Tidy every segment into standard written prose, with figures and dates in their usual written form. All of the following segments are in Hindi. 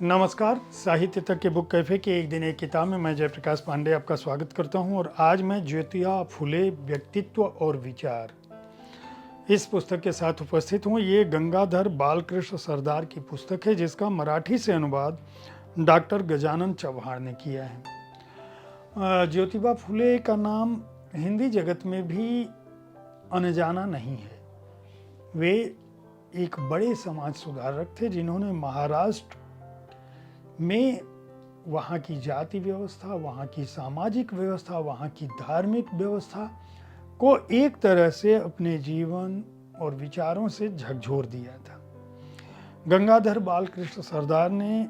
नमस्कार। साहित्य तक के बुक कैफे के एक दिन एक किताब में मैं जयप्रकाश पांडे आपका स्वागत करता हूं और आज मैं ज्योतिबा फुले व्यक्तित्व और विचार इस पुस्तक के साथ उपस्थित हूं। ये गंगाधर बालकृष्ण सरदार की पुस्तक है जिसका मराठी से अनुवाद डॉक्टर गजानन चव्हाण ने किया है। ज्योतिबा फुले का नाम हिंदी जगत में भी अनजाना नहीं है। वे एक बड़े समाज सुधारक थे जिन्होंने महाराष्ट्र में वहाँ की जाति व्यवस्था, वहाँ की सामाजिक व्यवस्था, वहाँ की धार्मिक व्यवस्था को एक तरह से अपने जीवन और विचारों से झकझोर दिया था। गंगाधर बालकृष्ण सरदार ने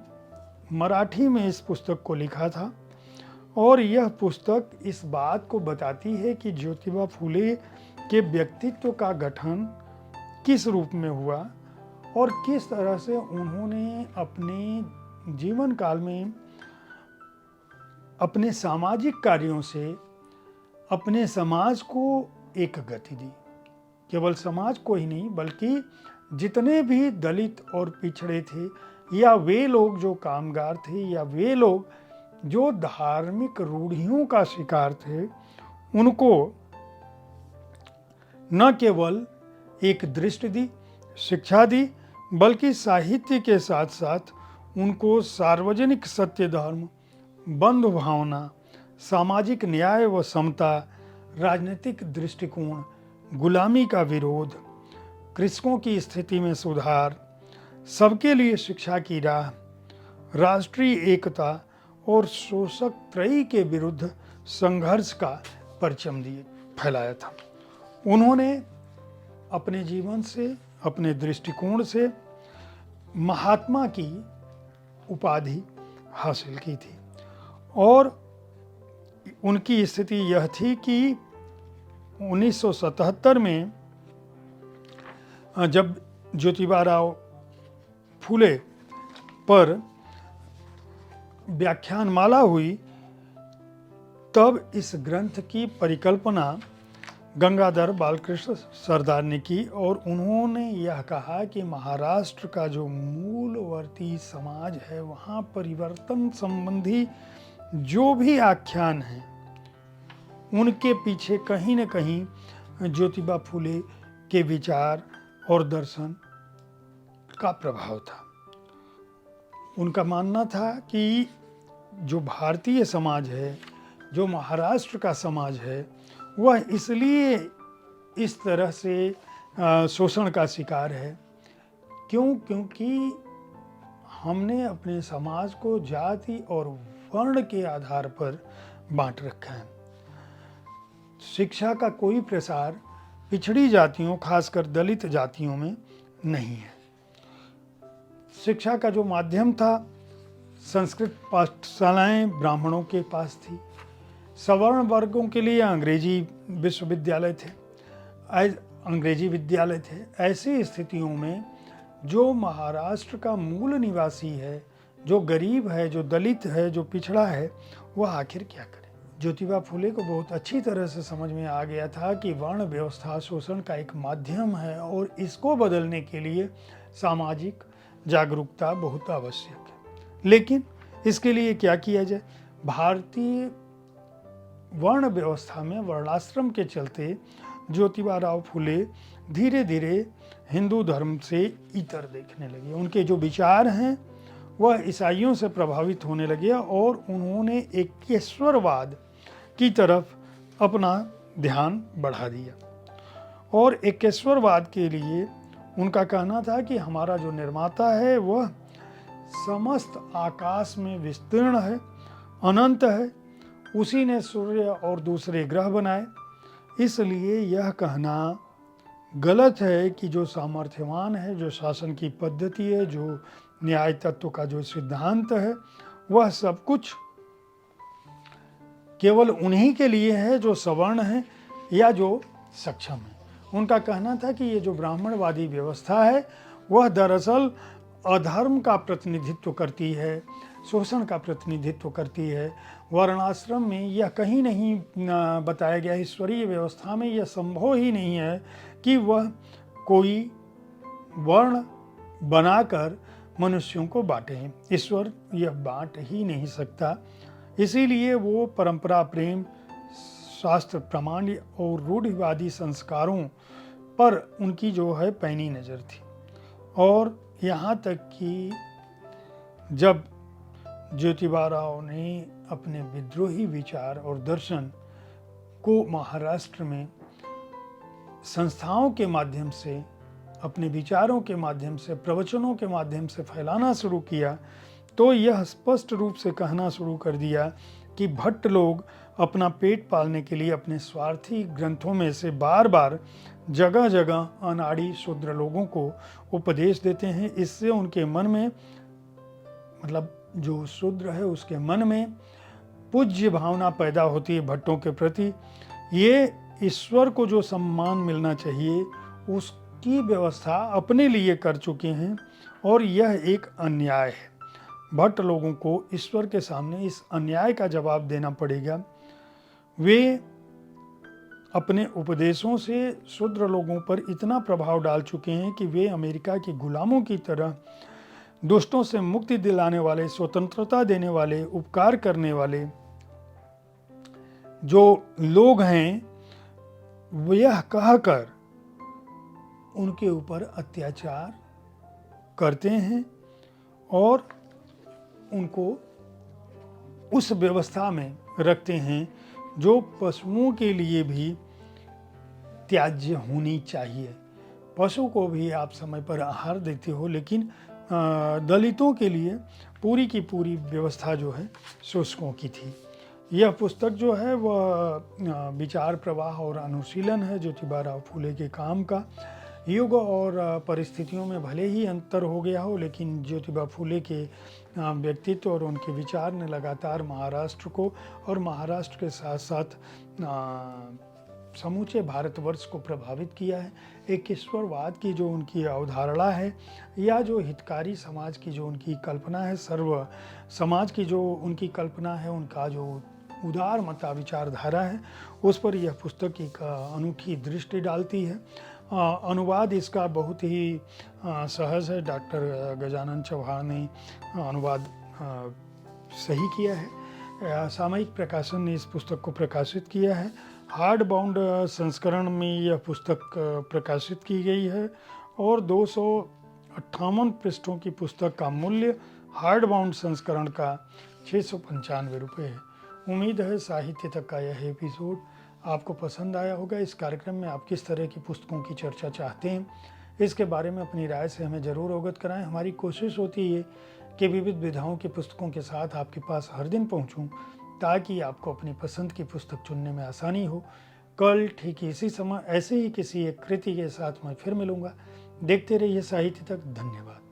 मराठी में इस पुस्तक को लिखा था और यह पुस्तक इस बात को बताती है कि ज्योतिबा फुले के व्यक्तित्व का गठन किस रूप में हुआ और किस तरह से उन्होंने अपने जीवन काल में अपने सामाजिक कार्यों से अपने समाज को एक गति दी। केवल समाज को ही नहीं बल्कि जितने भी दलित और पिछड़े थे या वे लोग जो कामगार थे या वे लोग जो धार्मिक रूढ़ियों का शिकार थे, उनको न केवल एक दृष्टि दी, शिक्षा दी, बल्कि साहित्य के साथ साथ उनको सार्वजनिक सत्य धर्म, बंधु भावना, सामाजिक न्याय व समता, राजनीतिक दृष्टिकोण, गुलामी का विरोध, कृषकों की स्थिति में सुधार, सबके लिए शिक्षा की राह, राष्ट्रीय एकता और शोषक त्रयी के विरुद्ध संघर्ष का परचम दिए फैलाया था। उन्होंने अपने जीवन से, अपने दृष्टिकोण से महात्मा की उपाधि हासिल की थी और उनकी स्थिति यह थी कि 1977 में जब ज्योतिबा फुले पर व्याख्यानमाला हुई तब इस ग्रंथ की परिकल्पना गंगाधर बालकृष्ण सरदार ने की और उन्होंने यह कहा कि महाराष्ट्र का जो मूलवर्ती समाज है वहाँ परिवर्तन संबंधी जो भी आख्यान हैं उनके पीछे कहीं न कहीं ज्योतिबा फुले के विचार और दर्शन का प्रभाव था। उनका मानना था कि जो भारतीय समाज है, जो महाराष्ट्र का समाज है, वह इसलिए इस तरह से शोषण का शिकार है क्योंकि हमने अपने समाज को जाति और वर्ण के आधार पर बांट रखा है। शिक्षा का कोई प्रसार पिछड़ी जातियों, खासकर दलित जातियों में नहीं है। शिक्षा का जो माध्यम था, संस्कृत पाठशालाएं ब्राह्मणों के पास थी, सवर्ण वर्गों के लिए अंग्रेजी विश्वविद्यालय थे, अंग्रेजी विद्यालय थे। ऐसी स्थितियों में जो महाराष्ट्र का मूल निवासी है, जो गरीब है, जो दलित है, जो पिछड़ा है, वह आखिर क्या करे। ज्योतिबा फुले को बहुत अच्छी तरह से समझ में आ गया था कि वर्ण व्यवस्था शोषण का एक माध्यम है और इसको बदलने के लिए सामाजिक जागरूकता बहुत आवश्यक है। लेकिन इसके लिए क्या किया जाए। भारतीय वर्ण व्यवस्था में वर्णाश्रम के चलते ज्योतिबा फुले धीरे धीरे हिंदू धर्म से इतर देखने लगे। उनके जो विचार हैं वह ईसाइयों से प्रभावित होने लगे और उन्होंने एकेश्वरवाद की तरफ अपना ध्यान बढ़ा दिया और एकेश्वरवाद के लिए उनका कहना था कि हमारा जो निर्माता है वह समस्त आकाश में विस्तीर्ण है, अनंत है, उसी ने सूर्य और दूसरे ग्रह बनाए। इसलिए यह कहना गलत है कि जो सामर्थ्यवान है, जो शासन की पद्धति है, जो न्याय तत्व का जो सिद्धांत है, वह सब कुछ केवल उन्हीं के लिए है जो सवर्ण है या जो सक्षम है। उनका कहना था कि ये जो ब्राह्मणवादी व्यवस्था है वह दरअसल अधर्म का प्रतिनिधित्व करती है, शोषण का प्रतिनिधित्व करती है। वर्णाश्रम में यह कहीं नहीं बताया गया, ईश्वरीय व्यवस्था में यह संभव ही नहीं है कि वह कोई वर्ण बनाकर मनुष्यों को बांटे। ईश्वर यह बांट ही नहीं सकता, इसीलिए वो परंपरा, प्रेम, शास्त्र प्रमाण और रूढ़िवादी संस्कारों पर उनकी जो है पैनी नज़र थी। और यहाँ तक कि जब ज्योतिबा राव ने अपने विद्रोही विचार और दर्शन को महाराष्ट्र में संस्थाओं के माध्यम से, अपने विचारों के माध्यम से, प्रवचनों के माध्यम से फैलाना शुरू किया, तो यह स्पष्ट रूप से कहना शुरू कर दिया कि भट्ट लोग अपना पेट पालने के लिए अपने स्वार्थी ग्रंथों में से बार बार जगह जगह अनाड़ी शूद्र लोगों को उपदेश देते हैं। इससे उनके मन में, मतलब जो शूद्र है उसके मन में पूज्य भावना पैदा होती है भट्टों के प्रति। ये ईश्वर को जो सम्मान मिलना चाहिए उसकी व्यवस्था अपने लिए कर चुके हैं और यह एक अन्याय है। भट्ट लोगों को ईश्वर के सामने इस अन्याय का जवाब देना पड़ेगा। वे अपने उपदेशों से शूद्र लोगों पर इतना प्रभाव डाल चुके हैं कि वे अमेरिका के गुलामों की तरह दुष्टों से मुक्ति दिलाने वाले, स्वतंत्रता देने वाले, उपकार करने वाले जो लोग हैं, वो यह कहकर उनके ऊपर अत्याचार करते हैं और उनको उस व्यवस्था में रखते हैं जो पशुओं के लिए भी त्याज्य होनी चाहिए। पशु को भी आप समय पर आहार देते हो, लेकिन दलितों के लिए पूरी की पूरी व्यवस्था जो है शोषकों की थी। यह पुस्तक जो है वह विचार प्रवाह और अनुशीलन है ज्योतिबा राव फूले के काम का। युग और परिस्थितियों में भले ही अंतर हो गया हो, लेकिन ज्योतिबा फूले के व्यक्तित्व और उनके विचार ने लगातार महाराष्ट्र को और महाराष्ट्र के साथ साथ समूचे भारतवर्ष को प्रभावित किया है। एक ईश्वरवाद की जो उनकी अवधारणा है, या जो हितकारी समाज की जो उनकी कल्पना है, सर्व समाज की जो उनकी कल्पना है, उनका जो उदार मता विचारधारा है, उस पर यह पुस्तक एक अनूठी दृष्टि डालती है। अनुवाद इसका बहुत ही सहज है। डॉक्टर गजानन चौहान ने अनुवाद सही किया है। सामयिक प्रकाशन ने इस पुस्तक को प्रकाशित किया है। हार्ड बाउंड संस्करण में यह पुस्तक प्रकाशित की गई है और 258 पृष्ठों की पुस्तक का मूल्य हार्ड बाउंड संस्करण का 695 रुपये है। उम्मीद है साहित्य तक का यह एपिसोड आपको पसंद आया होगा। इस कार्यक्रम में आप किस तरह की पुस्तकों की चर्चा चाहते हैं, इसके बारे में अपनी राय से हमें ज़रूर अवगत कराएं। हमारी कोशिश होती है कि विविध विधाओं की पुस्तकों के साथ आपके पास हर दिन पहुंचूं, ताकि आपको अपनी पसंद की पुस्तक चुनने में आसानी हो। कल ठीक इसी समय ऐसे ही किसी एक कृति के साथ मैं फिर मिलूंगा। देखते रहिए साहित्य तक। धन्यवाद।